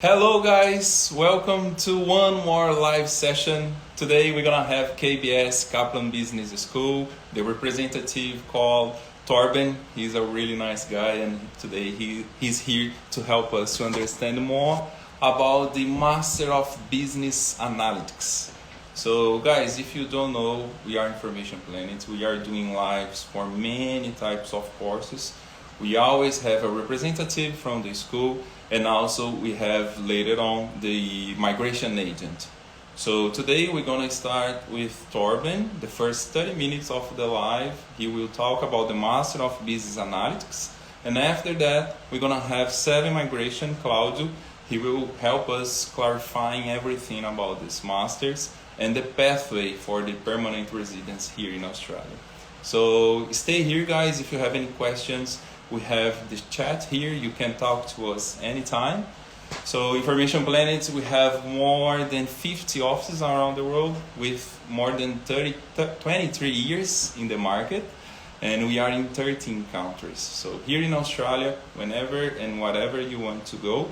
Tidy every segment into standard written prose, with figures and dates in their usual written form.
Hello guys, welcome to one more live session. Today we're gonna have KBS Kaplan Business School, the representative called Torben. He's a really nice guy and today he's here to help us to understand more about the Master of Business Analytics. So guys, if you don't know, we are Information Planet. We are doing lives for many types of courses. We always have a representative from the school, and also we have later on the migration agent. So today we're going to start with Torben. The first 30 minutes of the live, he will talk about the Master of Business Analytics. And after that, we're going to have Seven Migration, Claudio. He will help us clarifying everything about this Masters and the pathway for the permanent residence here in Australia. So stay here guys if you have any questions. We have the chat here. You can talk to us anytime. So Information Planet, we have more than 50 offices around the world with more than 23 years in the market. And we are in 13 countries. So here in Australia, whenever and whatever you want to go.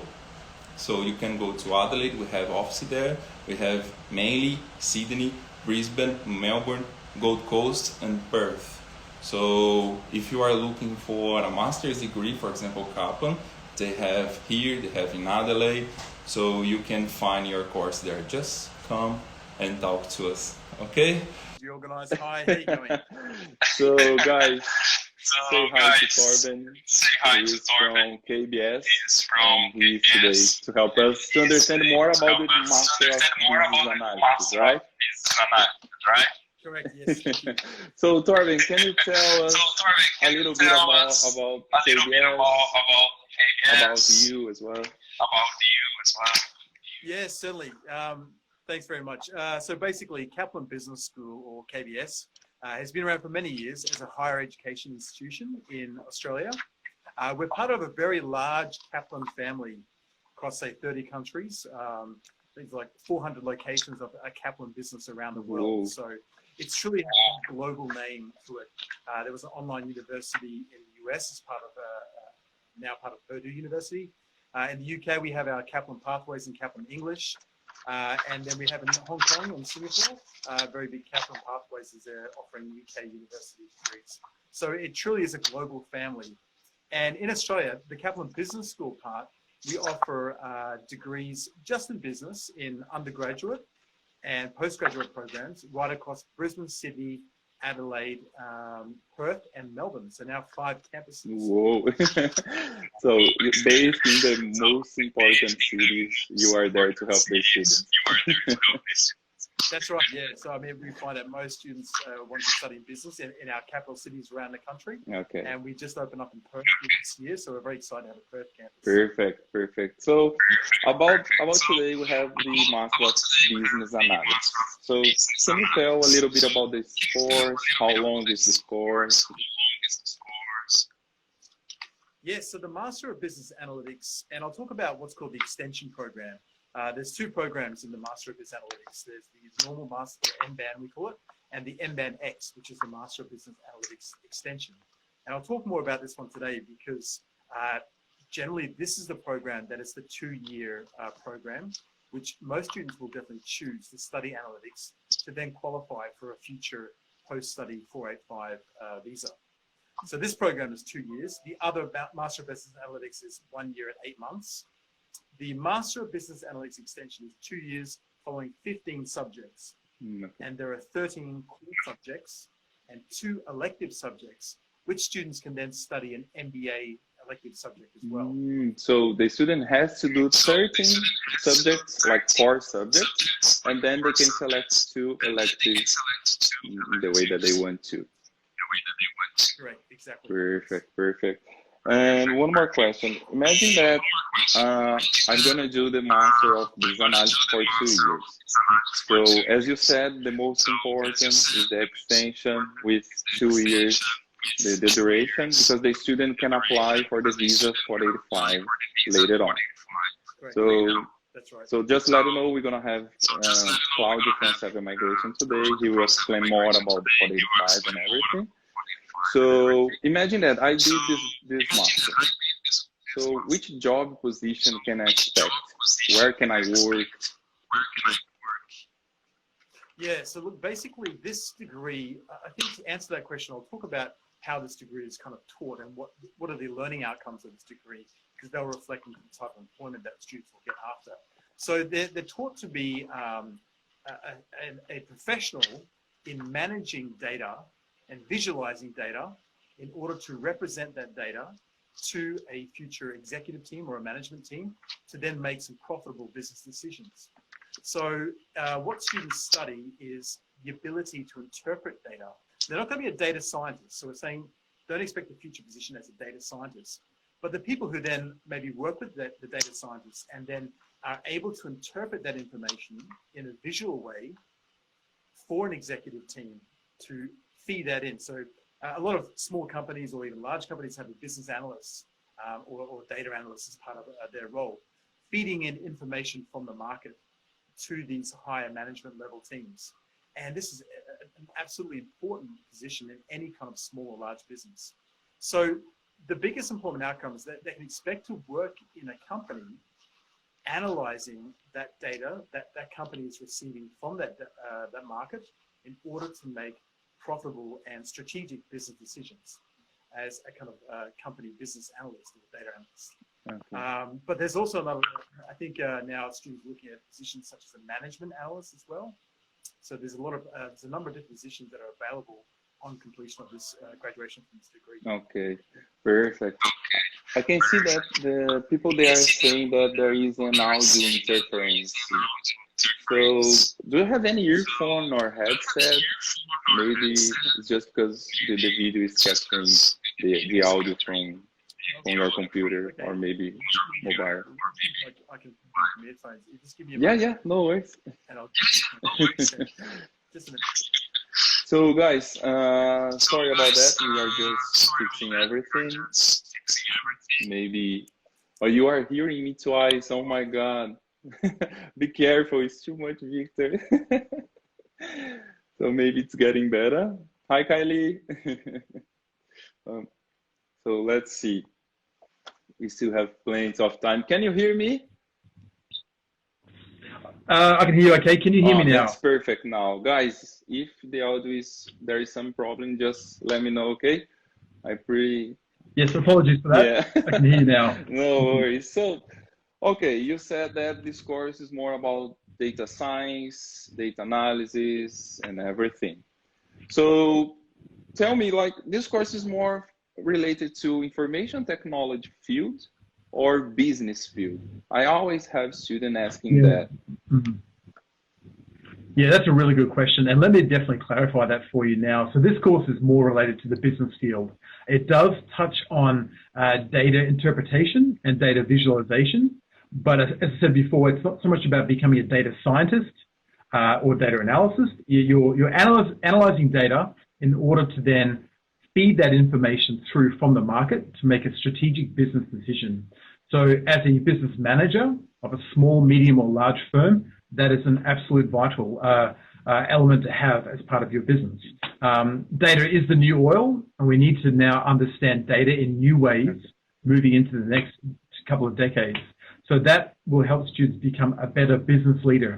So you can go to Adelaide, we have office there. We have Manly, Sydney, Brisbane, Melbourne, Gold Coast, and Perth. So if you are looking for a master's degree, for example, Kaplan, they have here, they have in Adelaide, so you can find your course there. Just come and talk to us, okay? You organize. Hi, how you doing? So guys, say hi to Torben. He's from KBS, and he's today to help us to understand more about the Master of Business Analysis, right? Correct, yes. So Torben, can you tell us a little bit about KBS, about you as well? Yes, certainly. Thanks very much. So basically, Kaplan Business School, or KBS, has been around for many years as a higher education institution in Australia. We're part of a very large Kaplan family across, say, 30 countries. Things like 400 locations of a Kaplan business around the world. Whoa. So it's truly a global name to it. There was an online university in the US as part of now part of Purdue University. In the UK, we have our Kaplan Pathways and Kaplan English. And then we have in Hong Kong and Singapore, very big Kaplan Pathways is there offering UK university degrees. So it truly is a global family. And in Australia, the Kaplan Business School part, we offer degrees just in business in undergraduate and postgraduate programs right across Brisbane, Sydney, Adelaide, Perth, and Melbourne. So now 5 campuses. Whoa. So based in the most important cities, you are there to help the students. That's right, yeah. So I mean, we find that most students want to study business in our capital cities around the country. Okay. And we just opened up in Perth this year, so we're very excited to have a Perth campus. Perfect. So about today, we have the Master of Business Analysis. So can you tell a little bit about this course? How long is this course? Yes, so the Master of Business Analytics, and I'll talk about what's called the Extension Program. There's 2 programs in the Master of Business Analytics. There's the normal Master, MBAN we call it, and the MBAN X, which is the Master of Business Analytics Extension. And I'll talk more about this one today because generally this is the program that is the 2-year program, which most students will definitely choose to study analytics to then qualify for a future post-study 485 visa. So this program is 2 years. The other Master of Business Analytics is 1 year and 8 months. The Master of Business Analytics Extension is 2 years following 15 subjects. And there are 13 core subjects and 2 elective subjects, which students can then study an MBA elective subject as well. So the student has to do 13 subjects, like core subjects, and then they can select 2 electives the way that they want to. Correct, exactly. Perfect. And one more question. Imagine that I'm going to do the Master of Business Analysis for 2 years. So as you said, the most important is the extension with 2 years, the duration, because the student can apply for the visa for 85 later on. So, that's right. So just let you know, we're going to have Claudio from Seven Migration today. He will explain more about the 485 and everything. So imagine that I did this master. So which job position can I expect? Where can I work? Yeah, so look, basically this degree, I think to answer that question, I'll talk about how this degree is kind of taught and what are the learning outcomes of this degree, because they'll reflect on the type of employment that students will get after. So they're taught to be a professional in managing data and visualizing data in order to represent that data to a future executive team or a management team to then make some profitable business decisions. So what students study is the ability to interpret data. They're not going to be a data scientist. So we're saying don't expect a future position as a data scientist. But the people who then maybe work with the data scientists and then are able to interpret that information in a visual way for an executive team to feed that in. So a lot of small companies or even large companies have a business analyst or data analyst as part of their role, feeding in information from the market to these higher management level teams. And this is an absolutely important position in any kind of small or large business. So the biggest important outcome is that they can expect to work in a company analyzing that data that company is receiving from that market in order to make profitable and strategic business decisions as a kind of company business analyst or data analyst. Okay. But there's also another, I think now students looking at positions such as a management analyst as well. So there's a number of different positions that are available on completion of this graduation from this degree. Okay, perfect. I can see that the people they are saying that there is an audio interference. So do you have any earphone or headset? Maybe it's just because the video is capturing the audio from your computer or maybe mobile. I can put my headphones. You just give me a Yeah, no worries. and I'll just a minute. So guys, sorry about that. We are just fixing everything. Maybe, oh, you are hearing me twice. Oh my God. Be careful, it's too much, Victor. So maybe it's getting better. Hi, Kylie. So let's see. We still have plenty of time. Can you hear me? I can hear you okay. Can you hear me now? That's perfect now. Guys, if the audio there is some problem, just let me know, okay? Yes, apologies for that. Yeah. I can hear you now. No worries. So, okay, you said that this course is more about data science, data analysis, and everything. So tell me, like, this course is more related to information technology field or business field? I always have students asking that. Mm-hmm. Yeah, that's a really good question. And let me definitely clarify that for you now. So this course is more related to the business field. It does touch on data interpretation and data visualization. But as I said before, it's not so much about becoming a data scientist or data analysis. You're analyzing data in order to then feed that information through from the market to make a strategic business decision. So as a business manager of a small, medium or large firm, that is an absolute vital element to have as part of your business. Data is the new oil, and we need to now understand data in new ways moving into the next couple of decades. So that will help students become a better business leader.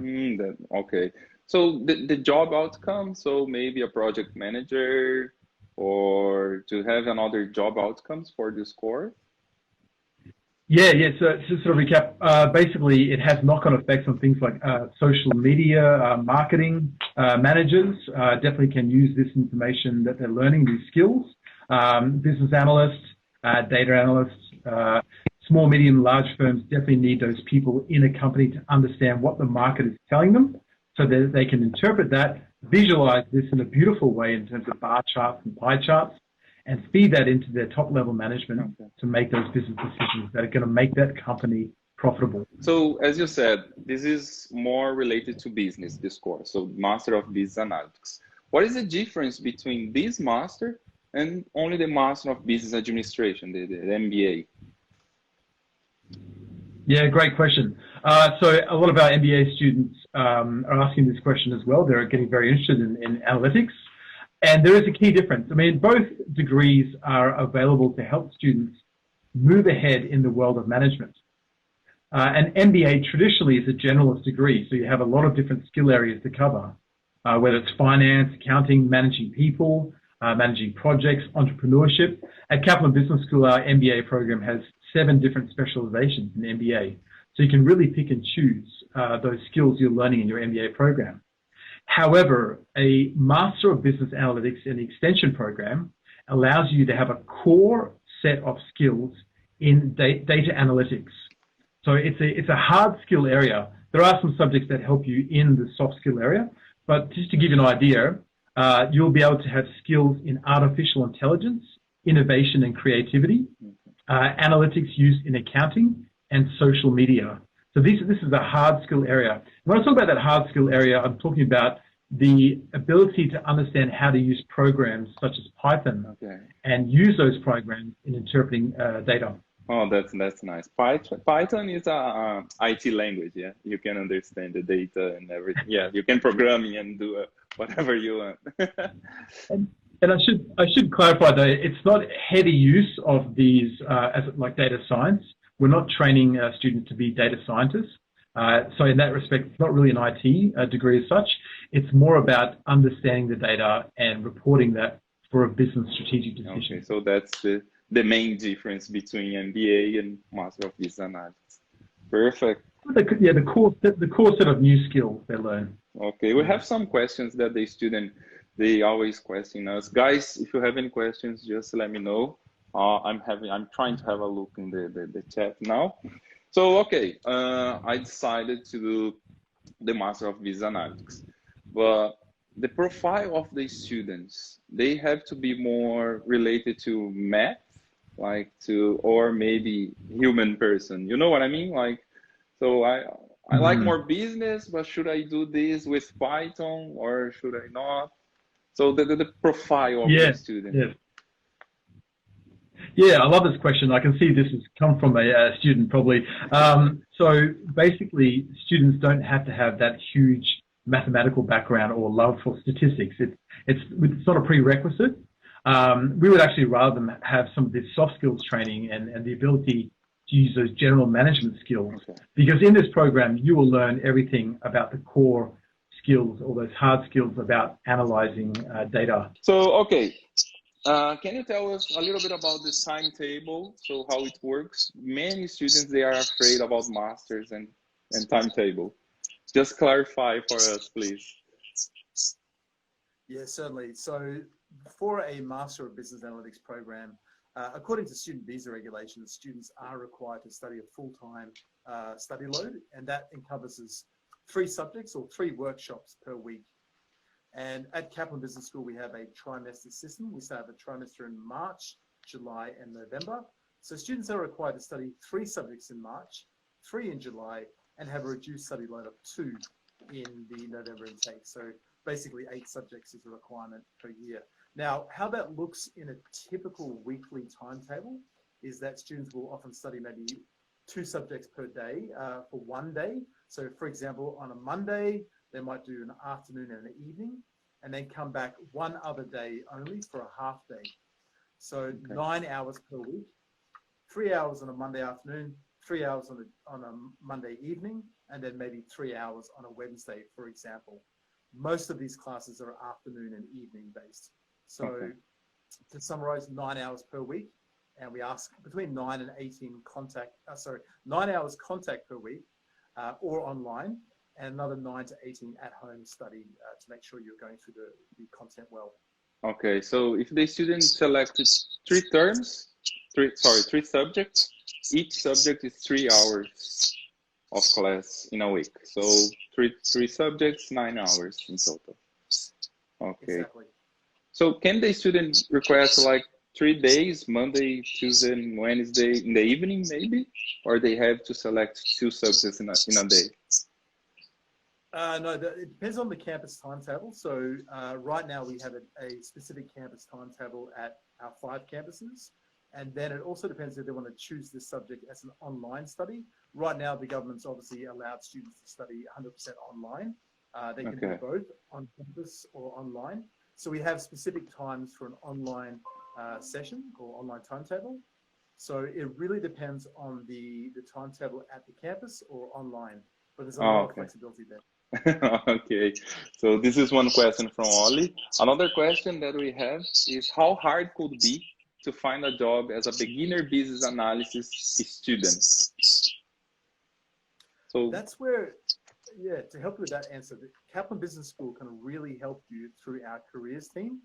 Okay. So the job outcome, so maybe a project manager or to have another job outcomes for this course? Yeah. So to sort of recap, basically it has knock-on effects on things like social media, marketing. Managers definitely can use this information that they're learning, these skills. Business analysts, data analysts, small, medium, large firms definitely need those people in a company to understand what the market is telling them so that they can interpret that, visualize this in a beautiful way in terms of bar charts and pie charts, and feed that into their top level management to make those business decisions that are going to make that company profitable. So as you said, this is more related to business, this course, so Master of Business Analytics. What is the difference between this master and only the Master of Business Administration, the MBA? Yeah, great question. So a lot of our MBA students are asking this question as well. They're getting very interested in analytics. And there is a key difference. I mean, both degrees are available to help students move ahead in the world of management. An MBA traditionally is a generalist degree, so you have a lot of different skill areas to cover, whether it's finance, accounting, managing people, managing projects, entrepreneurship. At Kaplan Business School, our MBA program has 7 different specializations in MBA. So you can really pick and choose those skills you're learning in your MBA program. However, a Master of Business Analytics in the Extension program allows you to have a core set of skills in data analytics. So it's a hard skill area. There are some subjects that help you in the soft skill area, but just to give you an idea, you'll be able to have skills in artificial intelligence, innovation and creativity, analytics used in accounting, and social media. So this is a hard skill area. When I talk about that hard skill area, I'm talking about the ability to understand how to use programs such as Python and use those programs in interpreting data. Oh, that's nice. Python is a IT language, yeah. You can understand the data and everything. Yeah, you can programming and do whatever you want. And I should clarify that it's not heady use of these as like data science. We're not training students to be data scientists. So in that respect, it's not really an IT degree as such. It's more about understanding the data and reporting that for a business strategic decision. Okay, so that's the main difference between MBA and Master of Business Analytics. Perfect. Yeah, the core set of new skills they learn. Okay, we have some questions that the student, they always question us. Guys, if you have any questions, just let me know. I'm trying to have a look in the chat now. So, okay, I decided to do the Master of Business Analytics, but the profile of the students, they have to be more related to math, or maybe human person. You know what I mean? So I like more business, but should I do this with Python or should I not? So the profile of the student. Yeah, I love this question. I can see this has come from a student probably. So basically, students don't have to have that huge mathematical background or love for statistics. It's not a prerequisite. We would actually rather them have some of this soft skills training and the ability to use those general management skills. Because in this program, you will learn everything about the core skills or those hard skills about analyzing data. So, okay. Can you tell us a little bit about the timetable, so how it works? Many students, they are afraid about masters and timetable. Just clarify for us, please. Yeah, certainly. So for a Master of Business Analytics program, according to student visa regulations, students are required to study a full-time study load, and that encompasses 3 subjects or 3 workshops per week. And at Kaplan Business School, we have a trimester system. We start a trimester in March, July, and November. So students are required to study 3 subjects in March, 3 in July, and have a reduced study load of 2 in the November intake. So basically 8 subjects is a requirement per year. Now, how that looks in a typical weekly timetable is that students will often study maybe 2 subjects per day for one day. So for example, on a Monday, they might do an afternoon and an evening, and then come back one other day only for a half day. So 9 hours per week, 3 hours on a Monday afternoon, 3 hours on a Monday evening, and then maybe 3 hours on a Wednesday, for example. Most of these classes are afternoon and evening based. So to summarize, 9 hours per week, and we ask between 9 and 18 9 hours contact per week or online, and another 9 to 18 at-home study to make sure you're going through the content well. Okay, so if the student selected 3 subjects, each subject is 3 hours of class in a week. So three subjects, 9 hours in total. Okay. Exactly. So can the student request 3 days, Monday, Tuesday, and Wednesday in the evening maybe? Or they have to select 2 subjects in a day? No, it depends on the campus timetable. So right now we have a specific campus timetable at our 5 campuses. And then it also depends if they want to choose this subject as an online study. Right now, the government's obviously allowed students to study 100% online. They can do both on campus or online. So we have specific times for an online session or online timetable. So it really depends on the timetable at the campus or online, but there's a Oh, lot of okay. flexibility there. Okay, so this is one question from Ollie. Another question that we have is how hard could it be to find a job as a beginner business analysis student? So, That's where, yeah, to help you with that answer, the Kaplan Business School can really help you through our careers team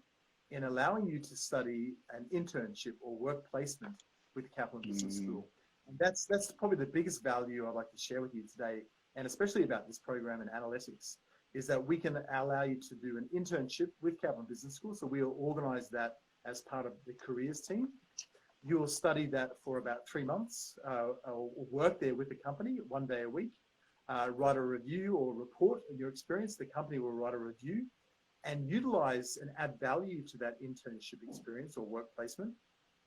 in allowing you to study an internship or work placement with Kaplan Business School. And that's probably the biggest value I'd like to share with you today, and especially about this program in analytics, is that we can allow you to do an internship with Kaplan Business School. So we'll organize that as part of the careers team. You will study that for about 3 months, or work there with the company 1 day a week, write a review or report on your experience. The company will write a review and utilize and add value to that internship experience or work placement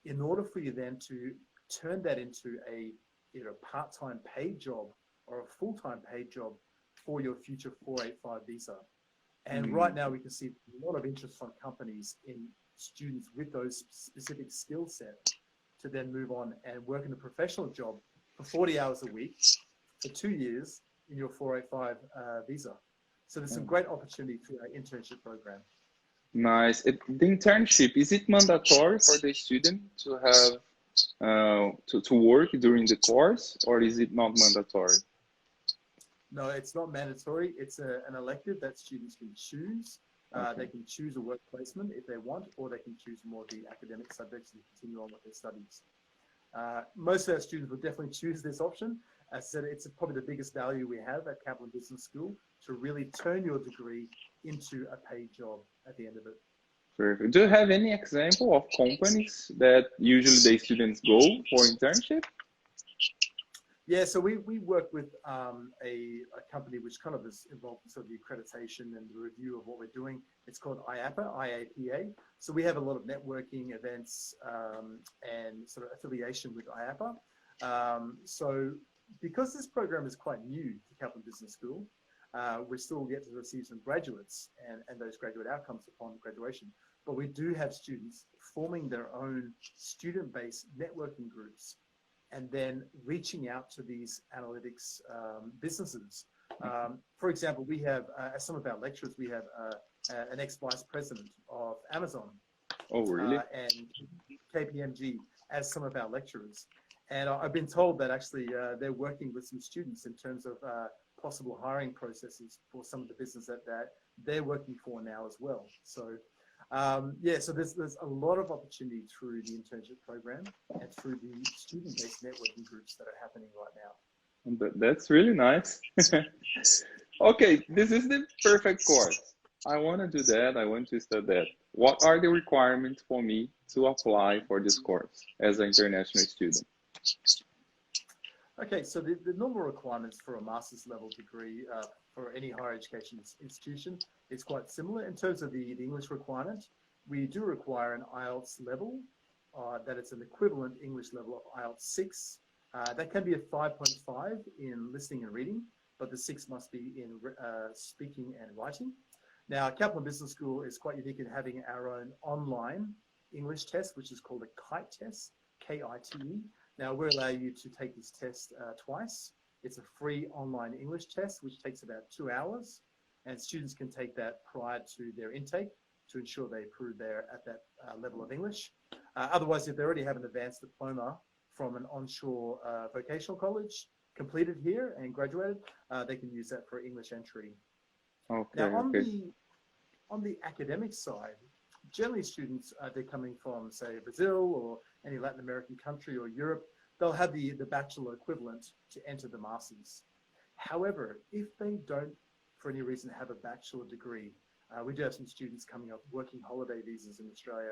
in order for you then to turn that into a either a part-time paid job or a full-time paid job for your future 485 visa. And right now we can see a lot of interest from companies in students with those specific skill set to then move on and work in a professional job for 40 hours a week for 2 years in your 485 visa. So there's some great opportunity through our internship program. nice. The internship, is it mandatory for the student to have to work during the course, or is it not mandatory? No, it's not mandatory. It's an elective that students can choose. They can choose a work placement if they want, or they can choose more of the academic subjects and continue on with their studies. Most of our students will definitely choose this option. As I said, it's probably the biggest value we have at Kaplan Business School, to really turn your degree into a paid job at the end of it. Perfect. Do you have any example of companies that usually the students go for internship? Yeah, so we work with a company which kind of is involved in sort of the accreditation and the review of what we're doing. It's called IAPA. So we have a lot of networking events and sort of affiliation with IAPA. So because this program is quite new to Kaplan Business School, we're still yet to receive some graduates and those graduate outcomes upon graduation. But we do have students forming their own student-based networking groups and then reaching out to these analytics businesses. For example, we have, as some of our lecturers, we have an ex-vice president of Amazon. Oh, really? And KPMG as some of our lecturers. And I've been told that actually they're working with some students in terms of possible hiring processes for some of the business that they're working for now as well. So yeah, so there's a lot of opportunity through the internship program and through the student-based networking groups that are happening right now. That's really nice. Okay, this is the perfect course. I want to do that. I want to study that. What are the requirements for me to apply for this course as an international student? Okay, so the normal requirements for a master's level degree for any higher education institution is quite similar. In terms of the English requirement, we do require an IELTS level, that it's an equivalent English level of IELTS 6. That can be a 5.5 in listening and reading, but the 6 must be in speaking and writing. Now, Kaplan Business School is quite unique in having our own online English test, which is called a KITE test, K-I-T-E. Now, we'll allow you to take this test twice. It's a free online English test, which takes about 2 hours, and students can take that prior to their intake to ensure they improve at that level of English. Otherwise, if they already have an advanced diploma from an onshore vocational college, completed here and graduated, they can use that for English entry. Okay, Now, okay. on the academic side, generally students, they're coming from, say, Brazil or any Latin American country or Europe, they'll have the bachelor equivalent to enter the masters. However, if they don't, for any reason, have a bachelor degree, we do have some students coming up working holiday visas in Australia,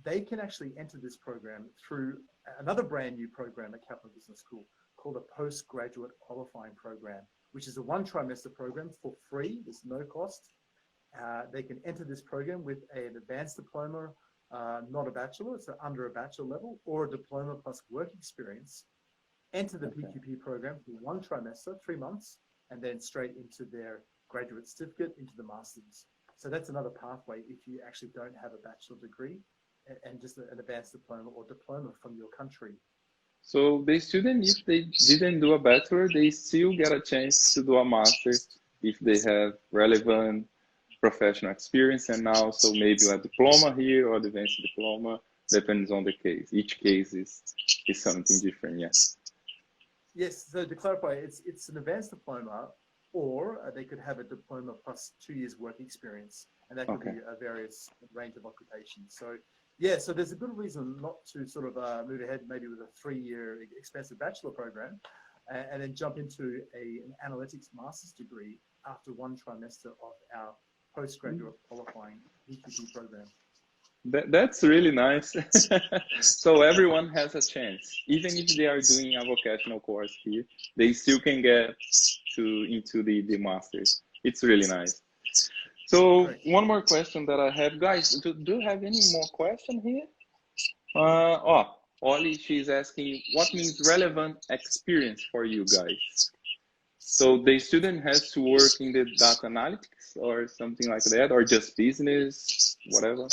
they can actually enter this program through another brand new program at Kaplan Business School called a postgraduate qualifying program, which is a 1-trimester program for free. There's no cost. They can enter this program with an advanced diploma, not a bachelor, so under a bachelor level, or a diploma plus work experience, enter the PQP program for 1 trimester, 3 months, and then straight into their graduate certificate, into the masters. So that's another pathway if you actually don't have a bachelor degree. and just an advanced diploma or diploma from your country. So the student, if they didn't do a bachelor, they still get a chance to do a master if they have relevant professional experience and also maybe a diploma here or advanced diploma, depends on the case. Each case is something different, yes. Yes, so to clarify, it's an advanced diploma, or they could have a diploma plus 2 years work experience, and that could Okay. be a various range of occupations. So yeah, so there's a good reason not to sort of move ahead maybe with a 3-year expensive bachelor program, and then jump into an analytics master's degree after 1 trimester of our postgraduate qualifying PQP program. That's really nice. So everyone has a chance. Even if they are doing a vocational course here, they still can get into the masters. It's really nice. So Great. one more question that I have, guys. Do you have any more question here? Ollie, she's asking, what means relevant experience for you guys? So the student has to work in the data analytics or something like that, or just business, whatever.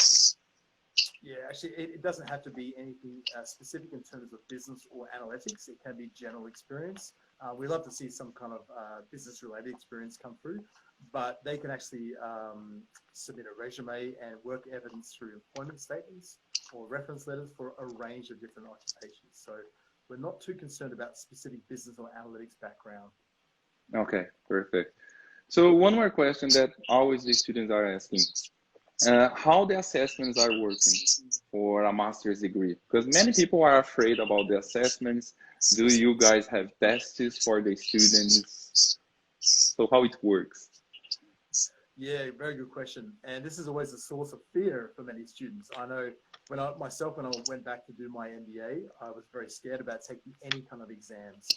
Yeah, actually, it doesn't have to be anything specific in terms of business or analytics. It can be general experience. We love to see some kind of business-related experience come through, but they can actually submit a resume and work evidence through employment statements or reference letters for a range of different occupations. So we're not too concerned about specific business or analytics background. Okay, perfect. So one more question that always the students are asking. How the assessments are working for a master's degree? Because many people are afraid about the assessments. Do you guys have tests for the students? So how it works? Yeah, very good question. And this is always a source of fear for many students. I know when I went back to do my MBA, I was very scared about taking any kind of exams,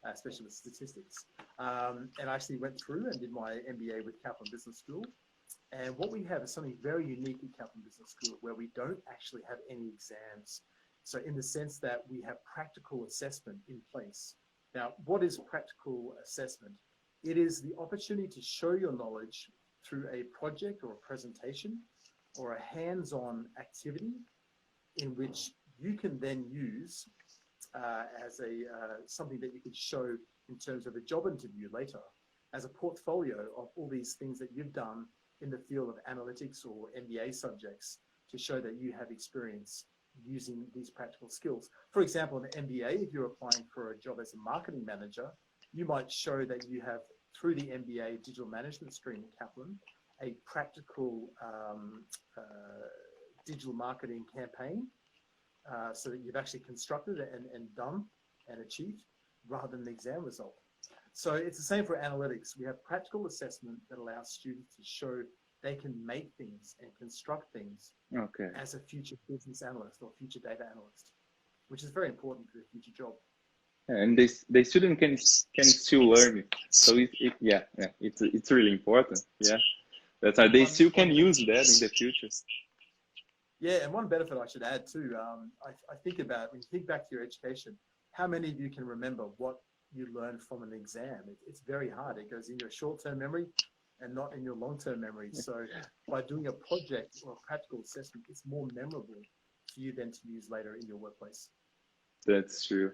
especially with statistics. And I actually went through and did my MBA with Kaplan Business School. And what we have is something very unique at Kaplan Business School, where we don't actually have any exams. So in the sense that we have practical assessment in place. Now, what is practical assessment? It is the opportunity to show your knowledge through a project or a presentation or a hands-on activity in which you can then use as something that you could show in terms of a job interview later, as a portfolio of all these things that you've done in the field of analytics or MBA subjects to show that you have experience using these practical skills. For example, in the MBA, if you're applying for a job as a marketing manager, you might show that you have, through the MBA digital management stream at Kaplan, a practical digital marketing campaign so that you've actually constructed it and done and achieved rather than the exam result. So it's the same for analytics. We have practical assessment that allows students to show they can make things and construct things as a future business analyst or future data analyst, which is very important for their future job. And the student can still learn it. So it's really important. Yeah, that's they still can use that in the future. Yeah, and one benefit I should add too, I think about when you think back to your education, how many of you can remember what you learned from an exam? It's very hard. It goes in your short-term memory and not in your long-term memory. So by doing a project or a practical assessment, it's more memorable for you then to use later in your workplace. That's true.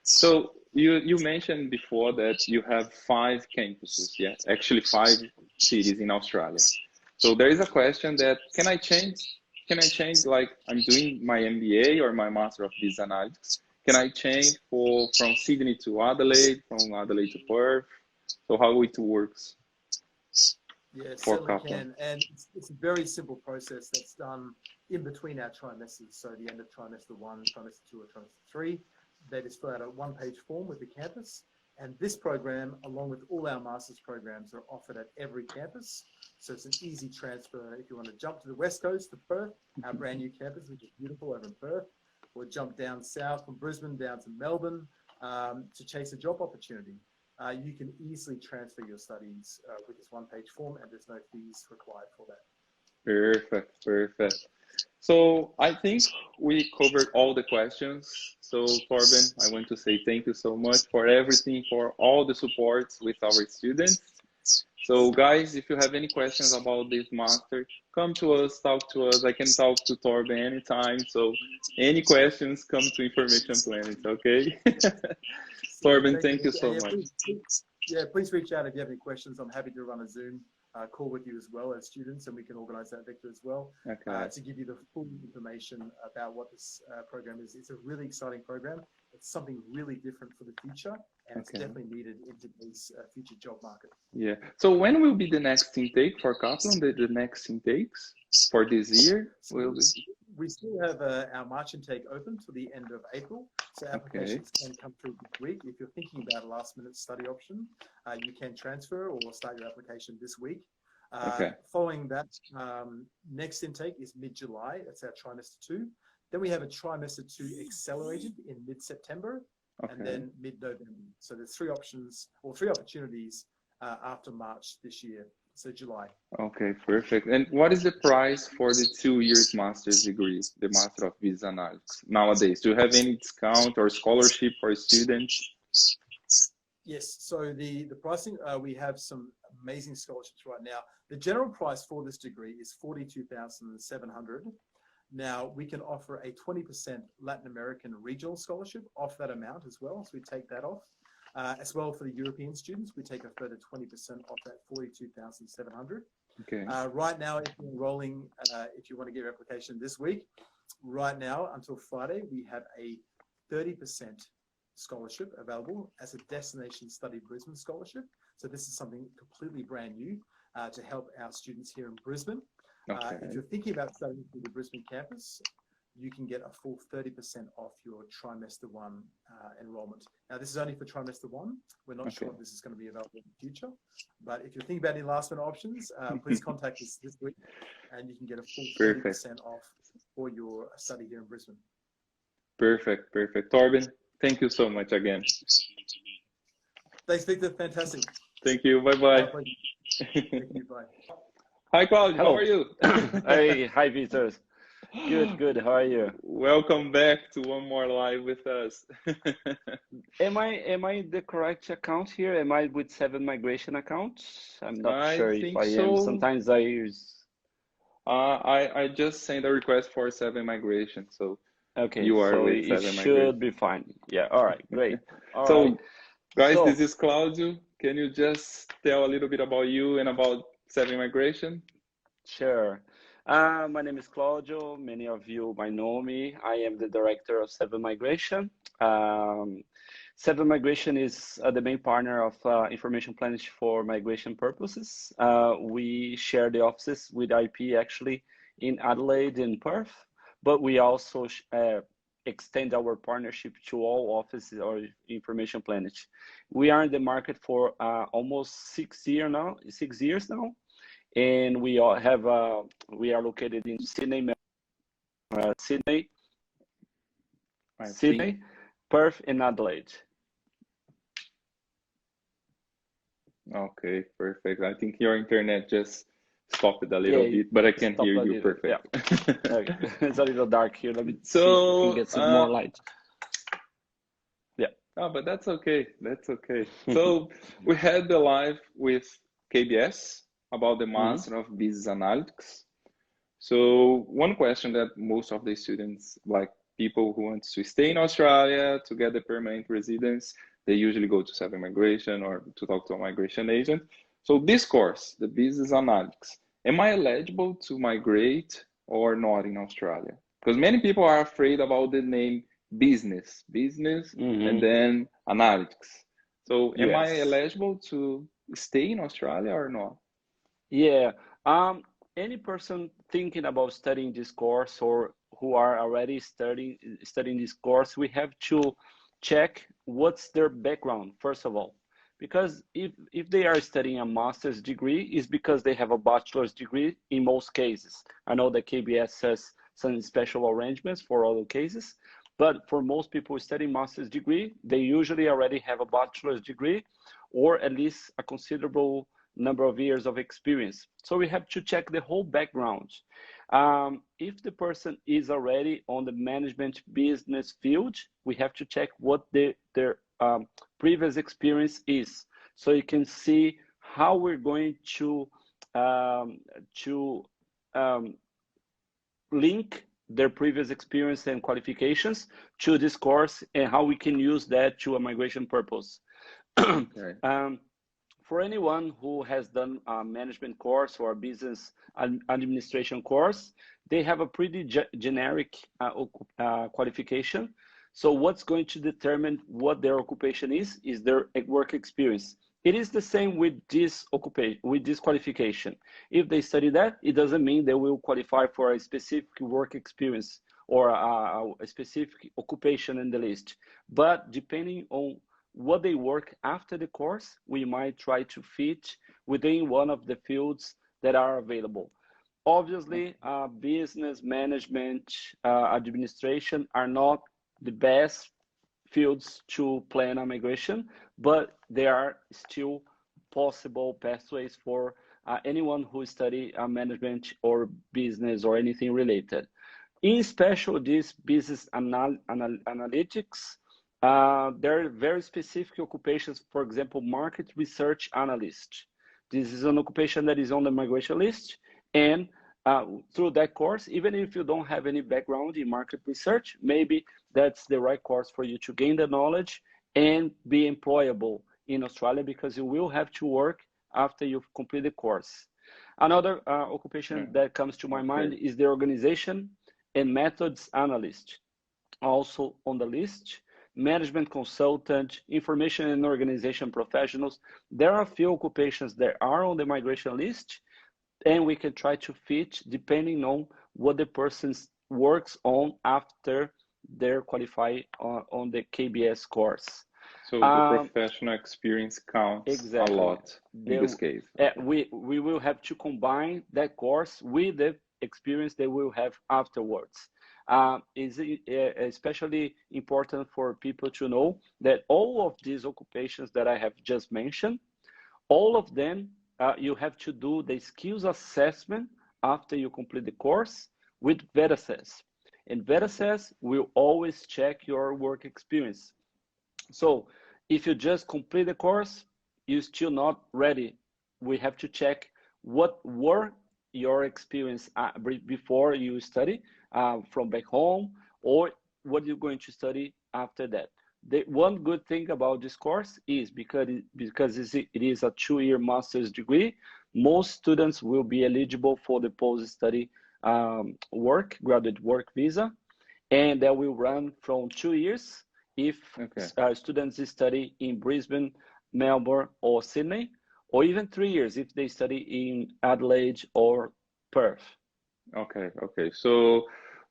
So you mentioned before that you have 5 campuses, yeah, actually 5 cities in Australia. So there is a question that can I change like I'm doing my MBA or my Master of Business Analytics? Can I change from Sydney to Adelaide, from Adelaide to Perth? So how it works? Yeah, certainly can. And it's a very simple process that's done in between our trimesters. So the end of trimester 1, trimester 2, or trimester 3, that is filled out a 1-page form with the campus. And this program, along with all our master's programs, are offered at every campus. So it's an easy transfer if you want to jump to the West Coast to Perth, our brand new campus, which is beautiful over in Perth, or jump down south from Brisbane down to Melbourne to chase a job opportunity. You can easily transfer your studies with this 1-page form, and there's no fees required for that. Perfect, perfect. So I think we covered all the questions. So Torben, I want to say thank you so much for everything, for all the support with our students. So guys, if you have any questions about this master, come to us, talk to us. I can talk to Torben anytime. So any questions, come to Information Planet, okay? Torben, thank you so much. Please reach out if you have any questions. I'm happy to run a Zoom call with you as well as students, and we can organize that, Victor, as well, to give you the full information about what this program is. It's a really exciting program. It's something really different for the future, and it's definitely needed in today's future job market. Yeah. So when will be the next intake for Kaplan? The next intakes for this year will be? We still have our March intake open till the end of April, so applications can come through this week. If you're thinking about a last-minute study option, you can transfer or start your application this week. Following that, next intake is mid-July. That's our trimester 2. Then we have a trimester 2 accelerated in mid-September, and then mid-November. So there's 3 options or 3 opportunities after March this year. So July. Okay, perfect. And what is the price for the 2 years master's degree, the Master of Business Analytics nowadays? Do you have any discount or scholarship for students? Yes, so the pricing, we have some amazing scholarships right now. The general price for this degree is $42,700. Now we can offer a 20% Latin American regional scholarship off that amount as well, so we take that off. As well for the European students, we take a further 20% off that $42,700. Right now, if you're enrolling, if you want to get your application this week, right now until Friday, we have a 30% scholarship available as a Destination Study Brisbane scholarship. So this is something completely brand new to help our students here in Brisbane. If you're thinking about studying through the Brisbane campus, you can get a full 30% off your trimester 1 enrollment. Now, this is only for trimester 1. We're not sure if this is going to be available in the future, but if you're thinking about any last minute options, please contact us this week, and you can get a full 30% off for your study here in Brisbane. Perfect. Torben, thank you so much again. Thanks, Victor. Fantastic. Thank you. Bye-bye. Thank you. Bye. Hi, Claudio. How are you? Hi, Victor. Good. How are you? Welcome back to One More Live with us. Am I the correct account here? Am I with 7 Migration accounts? I'm not sure if I am. Sometimes I use. I just sent a request for 7 Migration, so you are with 7 Migration. It should be fine. Yeah. All right. Great. Guys, this is Claudio. Can you just tell a little bit about you and about 7 Migration? Sure. My name is Claudio. Many of you might know me. I am the director of 7 Migration. 7 Migration is the main partner of Information Planet for migration purposes. We share the offices with IP actually in Adelaide and Perth, but we also extend our partnership to all offices or Information Planet. We are in the market for almost 6 years now. And we are located in Sydney, Perth, and Adelaide. Okay, perfect. I think your internet just stopped it a little bit, but I can hear you perfect. Yeah. Okay. It's a little dark here. Let me see if we can get some more light. Yeah. Oh, but that's okay. So we had the live with KBS about the Master of Business Analytics. So one question that most of the students, like people who want to stay in Australia to get the permanent residence, they usually go to 7 Migration or to talk to a migration agent. So this course, the Business Analytics, am I eligible to migrate or not in Australia? Because many people are afraid about the name business, and then analytics. So am I eligible to stay in Australia or not? Yeah, any person thinking about studying this course or who are already studying this course, we have to check what's their background, first of all. Because if they are studying a master's degree, it's because they have a bachelor's degree in most cases. I know that KBS has some special arrangements for other cases, but for most people studying master's degree, they usually already have a bachelor's degree or at least a considerable number of years of experience. So we have to check the whole background. If the person is already on the management business field, we have to check what their previous experience is. So you can see how we're going um, to link their previous experience and qualifications to this course, and how we can use that to a migration purpose. Okay. For anyone who has done a management course or a business administration course, they have a pretty generic qualification. So what's going to determine what their occupation is their work experience. It is the same with this occupation, with this qualification. If they study that, it doesn't mean they will qualify for a specific work experience or a specific occupation in the list. But depending on what they work after the course, we might try to fit within one of the fields that are available. Obviously, business management, administration are not the best fields to plan a migration, but there are still possible pathways for anyone who study management or business or anything related. In special, this business analytics, there are very specific occupations, for example, market research analyst. This is an occupation that is on the migration list, and through that course, even if you don't have any background in market research, maybe that's the right course for you to gain the knowledge and be employable in Australia, because you will have to work after you've completed the course. Another occupation that comes to my mind is the organization and methods analyst, also on the list. Management consultant, information and organization professionals. There are a few occupations that are on the migration list, and we can try to fit depending on what the person works on after they're qualified on the KBS course. So the professional experience counts exactly. a lot in this case. We will have to combine that course with the experience they will have afterwards. Is especially important for people to know that all of these occupations that I have just mentioned, all of them, you have to do the skills assessment after you complete the course with VETASES. And VETASES will always check your work experience. So if you just complete the course, you're still not ready. We have to check what were your experience before you study from back home, or what you're going to study after that. The one good thing about this course is because it is a 2-year master's degree, most students will be eligible for the post-study graduate work visa, and that will run from 2 years if students study in Brisbane, Melbourne, or Sydney, or even 3 years if they study in Adelaide or Perth. Okay. So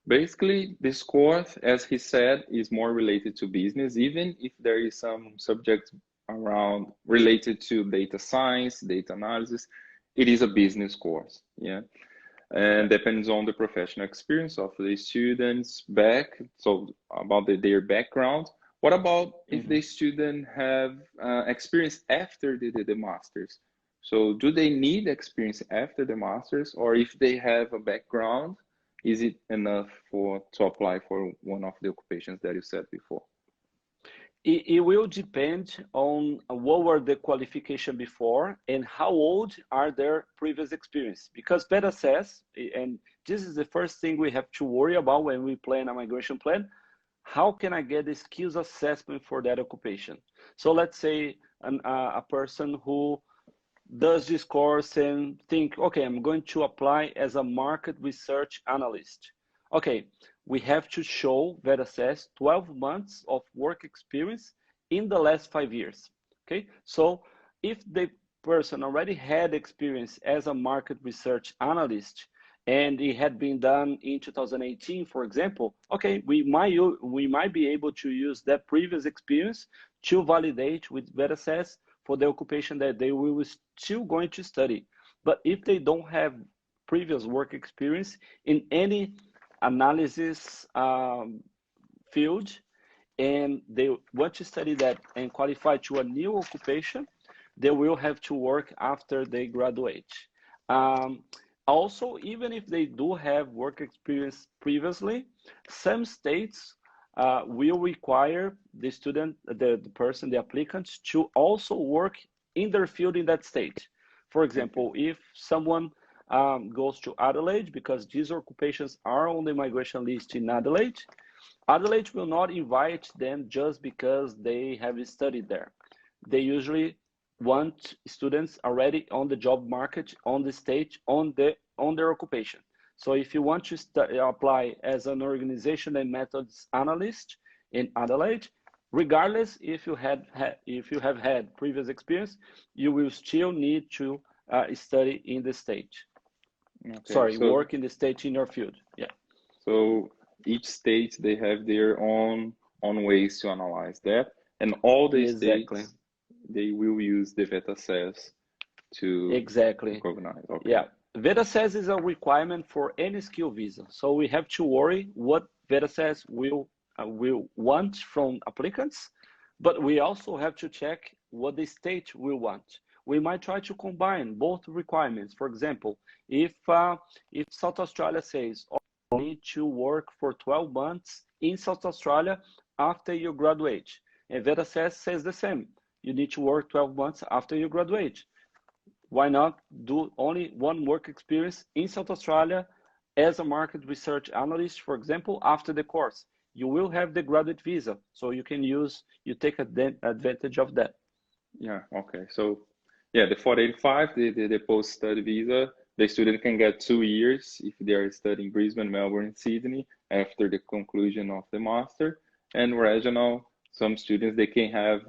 basically, this course, as he said, is more related to business, even if there is some subjects around related to data science, data analysis. It is a business course, yeah, and depends on the professional experience of the students so about their background. What about if the student have experience after the masters? So do they need experience after the masters, or if they have a background, is it enough to apply for one of the occupations that you said before? It will depend on what were the qualification before and how old are their previous experience. Because VETASES, and this is the first thing we have to worry about when we plan a migration plan, how can I get the skills assessment for that occupation? So let's say a person who does this course and think, okay, I'm going to apply as a market research analyst. Okay, we have to show VETASES 12 months of work experience in the last 5 years. Okay, so if the person already had experience as a market research analyst and it had been done in 2018, for example, okay, we might be able to use that previous experience to validate with VETASES for the occupation that they will still going to study. But if they don't have previous work experience in any analysis field, and they want to study that and qualify to a new occupation, they will have to work after they graduate. Also, even if they do have work experience previously, some states will require the applicant to also work in their field in that state. For example, if someone goes to Adelaide, because these occupations are on the migration list in Adelaide, Adelaide will not invite them just because they have studied there. They usually want students already on the job market, on the stage, on their occupation. So if you want to apply as an organization and methods analyst in Adelaide, regardless if you have had previous experience, you will still need to study in the stage. Okay, Sorry, so work in the stage in your field. Yeah. so each state they have their own ways to analyze that, and all the Exactly. states they will use the VETA-SES to Exactly. recognize. Okay. Yeah. VETA-SES is a requirement for any skill visa. So we have to worry what VETA-SES will want from applicants, but we also have to check what the state will want. We might try to combine both requirements. For example, if South Australia says, oh, you need to work for 12 months in South Australia after you graduate, and VETA-SES says the same. You need to work 12 months after you graduate. Why not do only one work experience in South Australia as a market research analyst, for example, after the course? You will have the graduate visa, so you take advantage of that. Yeah, okay. So yeah, the 485, the post-study visa, the student can get 2 years if they are studying Brisbane, Melbourne, and Sydney after the conclusion of the master. And regional, some students, they can have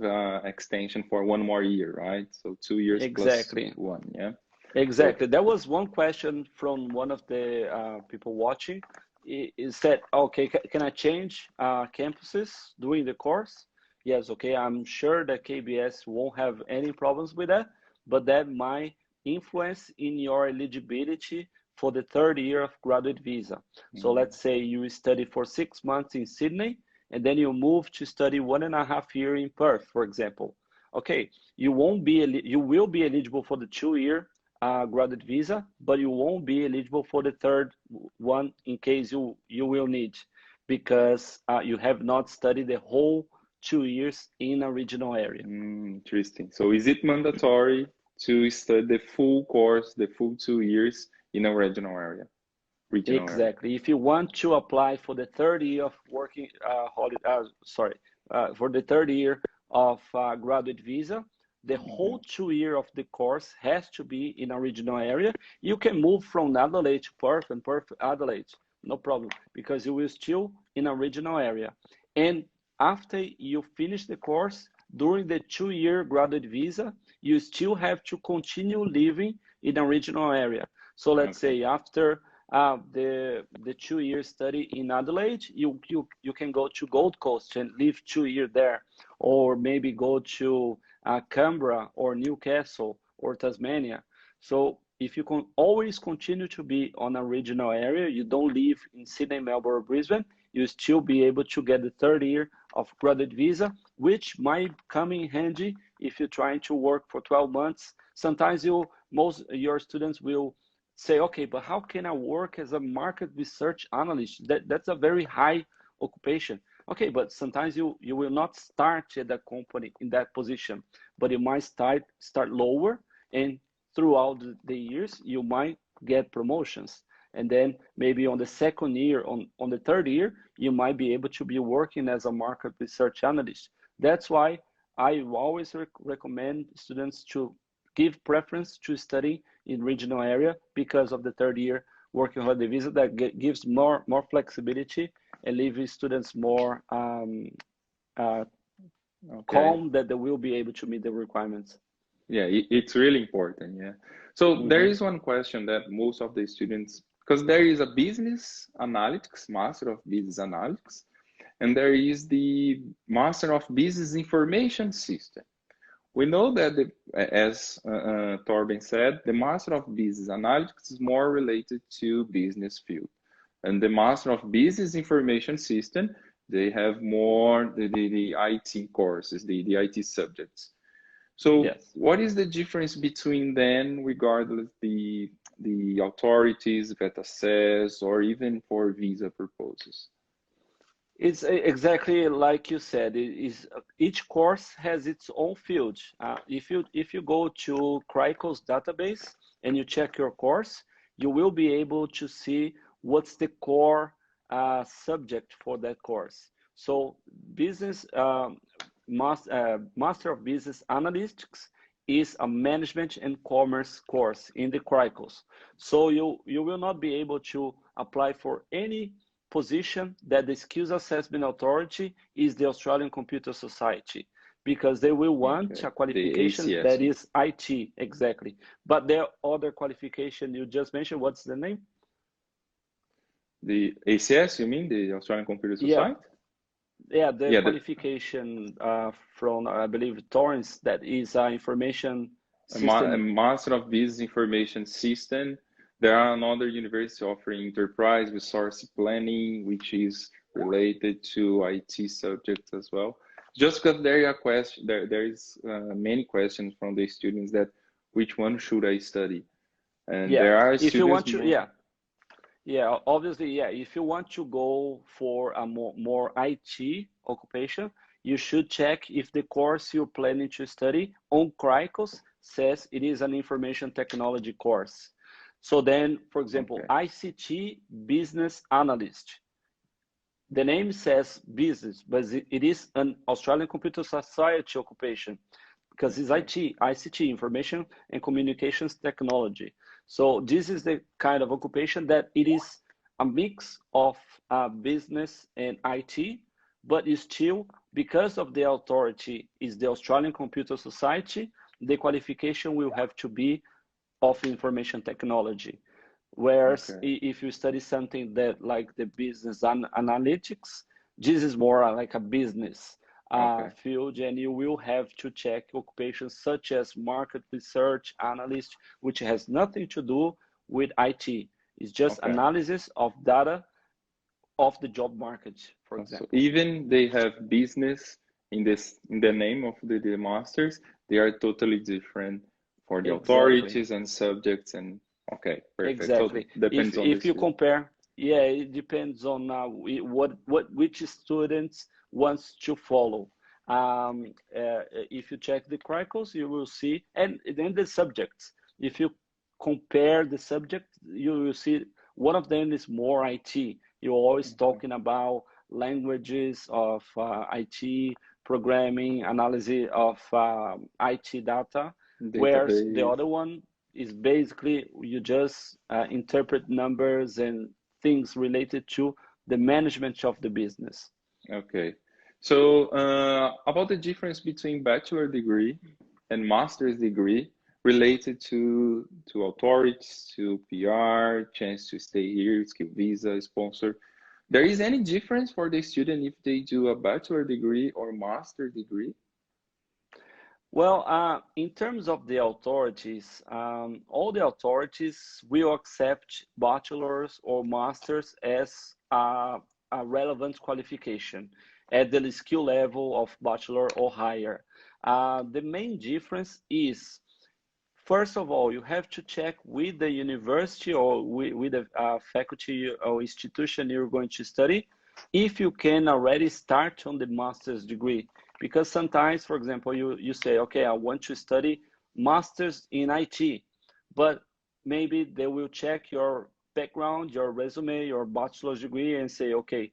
extension for 1 more year, right? So 2 years Exactly. plus 1, yeah? Exactly. There was one question from one of the people watching. It said, okay, can I change campuses during the course? Yes, okay, I'm sure that KBS won't have any problems with that, but that might influence in your eligibility for the 3rd year of graduate visa. So let's say you study for 6 months in Sydney, and then you move to study 1.5 years in Perth, for example. Okay, you will be eligible for the 2-year graduate visa, but you won't be eligible for the 3rd one in case you will need, because you have not studied the whole 2 years in a regional area. Interesting. So is it mandatory to study the full course, the full 2 years in a regional area? Exactly. If you want to apply for the 3rd year of working for the 3rd year of graduate visa, the whole 2 year of the course has to be in a regional area. You can move from Adelaide to Perth and Perth Adelaide, no problem, because you will still in a regional area. And after you finish the course, during the 2-year graduate visa, you still have to continue living in a regional area. So let's say after the 2-year study in Adelaide, you can go to Gold Coast and live 2 years there, or maybe go to Canberra or Newcastle or Tasmania. So if you can always continue to be on a regional area, you don't live in Sydney, Melbourne, or Brisbane, you still be able to get the 3rd year of graduate visa, which might come in handy if you're trying to work for 12 months. Sometimes your students will say, okay, but how can I work as a market research analyst? That's a very high occupation. Okay, but sometimes you will not start at the company in that position, but you might start lower, and throughout the years, you might get promotions. And then maybe on the 2nd year, on the 3rd year, you might be able to be working as a market research analyst. That's why I always recommend students to give preference to study in regional area, because of the 3rd year working holiday visa that gives more flexibility and leaves students more calm that they will be able to meet the requirements. Yeah, it's really important. Yeah. So there is one question that most of the students, because there is a business analytics, master of business analytics, and there is the master of business information system. We know that, as Torben said, the Master of Business Analytics is more related to business field. And the Master of Business Information System, they have more the IT courses, the IT subjects. So yes. What is the difference between them, regardless the authorities, VETA-SES, or even for visa purposes? It's exactly like you said. It is each course has its own field. If you go to Cricos database and you check your course, you will be able to see what's the core subject for that course. So business Master of Business Analytics is a management and commerce course in the Cricos. So you will not be able to apply for any position that the Skills Assessment Authority is the Australian Computer Society, because they will want Okay. a qualification The ACS. that is IT, exactly. But there are other qualification you just mentioned. What's the name? The ACS, you mean the Australian Computer Yeah, Society? yeah, the Yeah, qualification from I believe Torrance, that is information a system. Master of Business Information System. There are another university offering enterprise resource planning, which is related to IT subjects as well. Just because there are question, there is many questions from the students that which one should I study, and Yeah, there are if you want students to, more. yeah. Yeah, obviously, yeah. If you want to go for a more IT occupation, you should check if the course you're planning to study on Cricos says it is an information technology course. So then, for example, Okay, ICT business analyst. The name says business, but it is an Australian Computer Society occupation because it's okay, ICT, information and communications technology. So this is the kind of occupation that it is a mix of business and IT, but it's still, because of the authority is the Australian Computer Society, the qualification will have to be of information technology. Whereas okay, if you study something that like the business analytics, this is more like a business okay, field, and you will have to check occupations such as market research analyst, which has nothing to do with IT. It's just okay. analysis of data of the job market, for So example. even they have business in the name of the masters, they are totally different for the Exactly. authorities and subjects and okay, perfect. So Exactly. depends on the If you student. compare, yeah, it depends on what which students wants to follow. If you check the Cricos, you will see, and then the subjects. If you compare the subject, you will see one of them is more IT. You're always Okay. talking about languages of IT, programming, analysis of IT data, whereas the Database. other one is basically you just interpret numbers and things related to the management of the business. Okay. So about the difference between bachelor degree and master's degree related to authorities, to PR, chance to stay here, skill visa, sponsor. There is any difference for the student if they do a bachelor degree or master degree? Well, in terms of the authorities, all the authorities will accept bachelor's or master's as a relevant qualification at the skill level of bachelor or higher. The main difference is, first of all, you have to check with the university or with the faculty or institution you're going to study if you can already start on the master's degree. Because sometimes, for example, you say, okay, I want to study master's in IT, but maybe they will check your background, your resume, your bachelor's degree and say, okay,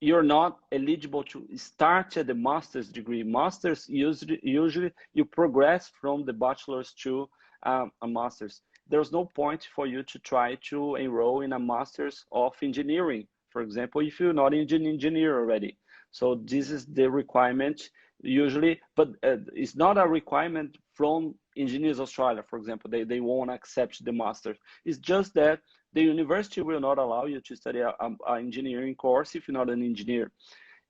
you're not eligible to start at the master's degree. Master's usually you progress from the bachelor's to a master's. There's no point for you to try to enroll in a master's of engineering, for example, if you're not an engineer already. So this is the requirement usually, but it's not a requirement from Engineers Australia, for example. They won't accept the master's. It's just that the university will not allow you to study an engineering course if you're not an engineer.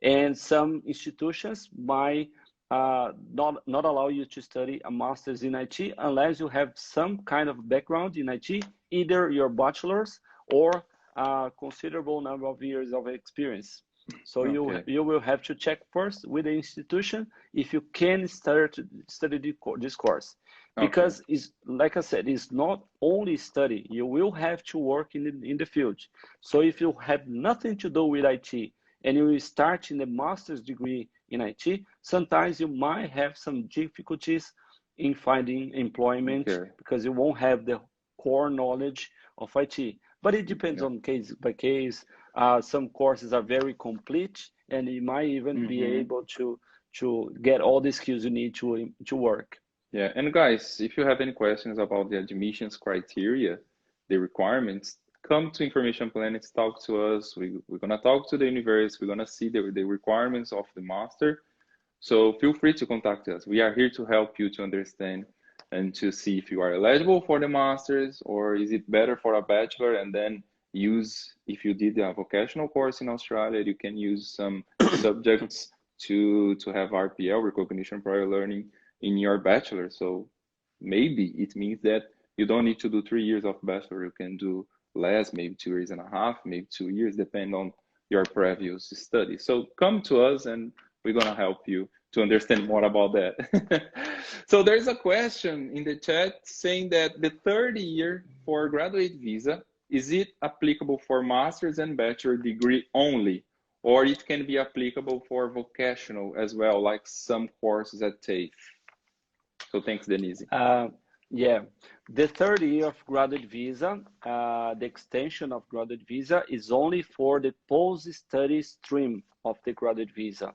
And some institutions might not allow you to study a master's in IT unless you have some kind of background in IT, either your bachelor's or a considerable number of years of experience. So Okay. you will have to check first with the institution if you can start to study this course. Okay. Because it's like I said, it's not only study. You will have to work in the field. So if you have nothing to do with IT and you start in the master's degree in IT, sometimes you might have some difficulties in finding employment because you won't have the core knowledge of IT. But it depends on case by case. Some courses are very complete, and you might even be able to get all the skills you need to work. Yeah, and guys, if you have any questions about the admissions criteria, the requirements, come to Information Planet, talk to us. We're gonna talk to the university. We're gonna see the requirements of the master. So feel free to contact us. We are here to help you to understand and to see if you are eligible for the masters, or is it better for a bachelor, and then use, if you did a vocational course in Australia, you can use some subjects to have RPL, recognition prior learning, in your bachelor. So maybe it means that you don't need to do 3 years of bachelor. You can do less, maybe 2 years and a half, maybe 2 years, depend on your previous study. So come to us and we're gonna help you to understand more about that. So there's a question in the chat saying that the third year for graduate visa, is it applicable for master's and bachelor degree only, or it can be applicable for vocational as well, like some courses at TAFE? So thanks, Denise. Yeah, the third year of graduate visa, the extension of graduate visa is only for the post-study stream of the graduate visa.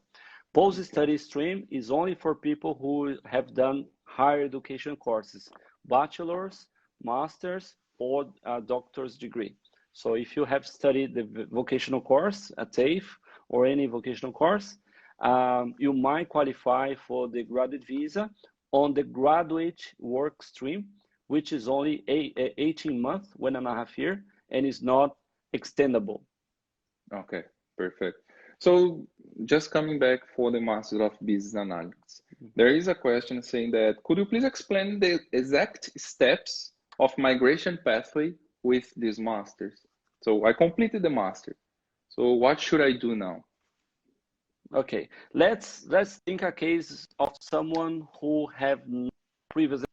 Post-study stream is only for people who have done higher education courses, bachelor's, master's, or a doctor's degree. So if you have studied the vocational course at TAFE or any vocational course, you might qualify for the graduate visa on the graduate work stream, which is only 18 months, 1.5 years, and is not extendable. Okay, perfect. So just coming back for the Master of Business Analytics, there is a question saying that, could you please explain the exact steps of migration pathway with these masters? So I completed the master. So what should I do now? Okay, let's think a case of someone who have no previous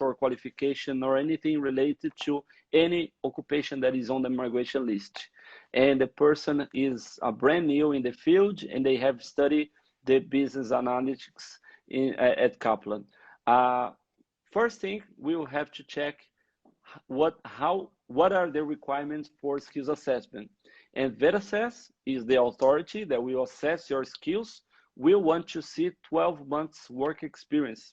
or qualification or anything related to any occupation that is on the migration list, and the person is brand new in the field and they have studied the business analytics at Kaplan. First thing, we will have to check what are the requirements for skills assessment. And VETAssess is the authority that will assess your skills. We want to see 12 months work experience.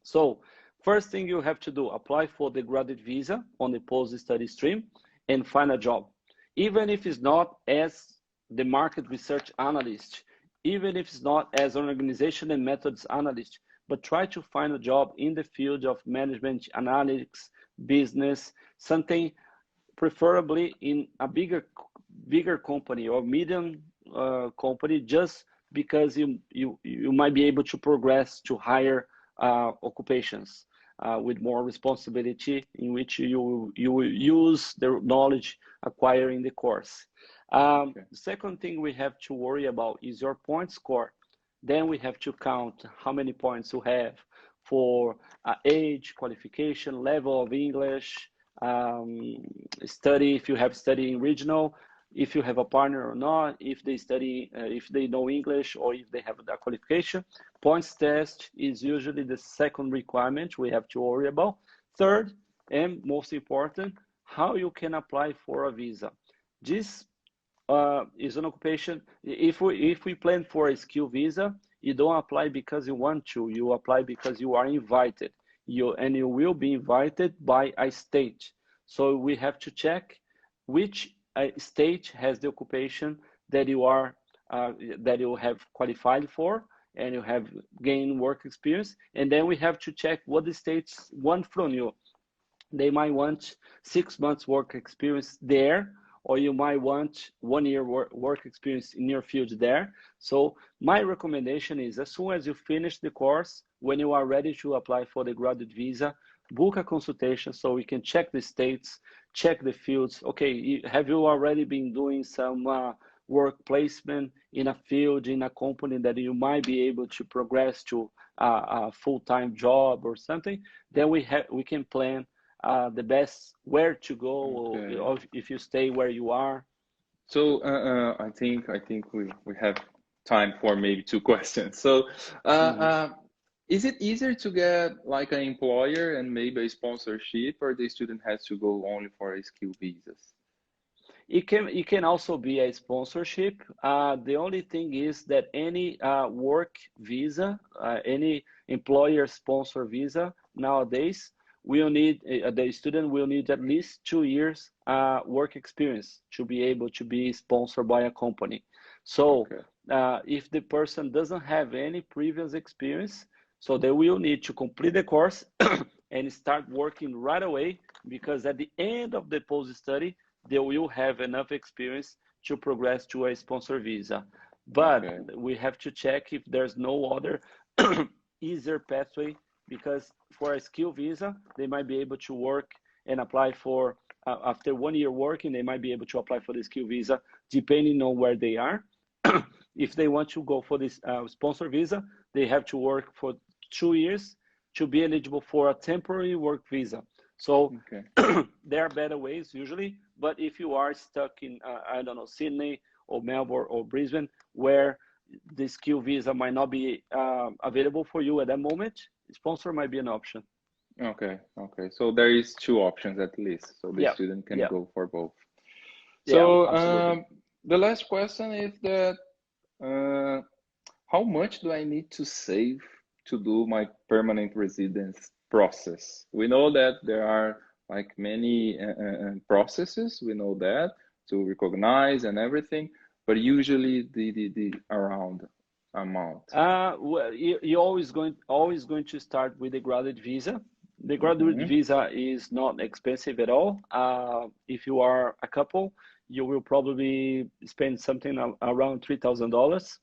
So first thing you have to do, apply for the graduate visa on the post-study stream and find a job. Even if it's not as the market research analyst, even if it's not as an organization and methods analyst, but try to find a job in the field of management, analytics, business, something preferably in a bigger company or medium company, just because you might be able to progress to higher occupations with more responsibility, in which you will use the knowledge acquired in the course. The second thing we have to worry about is your point score. Then we have to count how many points you have for age, qualification, level of English, study, if you have study in regional, if you have a partner or not, if they study, if they know English, or if they have that qualification. Points test is usually the second requirement we have to worry about. Third, and most important, how you can apply for a visa. This is an occupation. If we plan for a skill visa, you don't apply because you want to, you apply because you are invited. And you will be invited by a state. So we have to check which state has the occupation that you are that you have qualified for and you have gained work experience. And then we have to check what the states want from you. They might want 6 months work experience there, or you might want 1 year work experience in your field there. So my recommendation is, as soon as you finish the course, when you are ready to apply for the graduate visa, book a consultation so we can check the states, check the fields. Okay, have you already been doing some work placement in a field, in a company that you might be able to progress to a full-time job or something? Then we can plan the best where to go, or if you stay where you are. So I think we have time for maybe two questions. So Mhm. is it easier to get like an employer and maybe a sponsorship, or the student has to go only for a skill visas? It can also be a sponsorship. The only thing is that any work visa, any employer sponsor visa nowadays, will need the student will need at least 2 years work experience to be able to be sponsored by a company. So Okay. if the person doesn't have any previous experience, so they will need to complete the course and start working right away, because at the end of the post study they will have enough experience to progress to a sponsor visa. But Okay. we have to check if there's no other easier pathway, because for a skill visa, they might be able to work and apply for, after 1 year working, they might be able to apply for the skill visa depending on where they are. If they want to go for this sponsor visa, they have to work for 2 years to be eligible for a temporary work visa. So Okay. there are better ways usually, but if you are stuck in, I don't know, Sydney or Melbourne or Brisbane, where the skill visa might not be available for you at that moment, sponsor might be an option. Okay. Okay. So there is two options at least, so the Yeah, student can yeah, go for both. yeah, So absolutely. the last question is that uh, how much do I need to save to do my permanent residence process? We know that there are like many processes, we know that, to recognize and everything, but usually the around amount. Well, you're always going to start with the graduate visa. The graduate Hmm. visa is not expensive at all. If you are a couple, you will probably spend something around $3,000,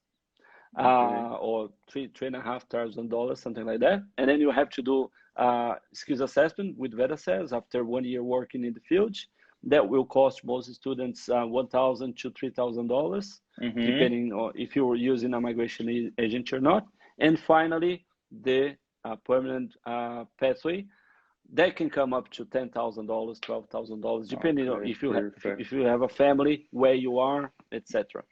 Okay. or $3,500, something like that. And then you have to do skills assessment with VetaSAS after 1 year working in the field. That will cost most students $1,000 to $3,000, Hmm. depending on if you're using a migration agent or not. And finally, the permanent pathway that can come up to $10,000, $12,000, depending on Okay, if you perfect. if you have a family, where you are, etc.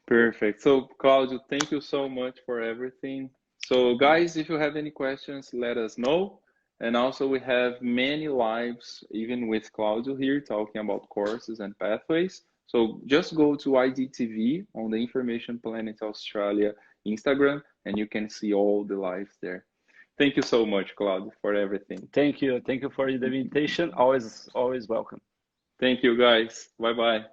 Perfect. So, Claudio, thank you so much for everything. So, guys, if you have any questions, let us know. And also, we have many lives, even with Claudio here, talking about courses and pathways. So, just go to IDTV on the Information Planet Australia Instagram, and you can see all the lives there. Thank you so much, Claudio, for everything. Thank you for the invitation. Always welcome. Thank you, guys. Bye bye.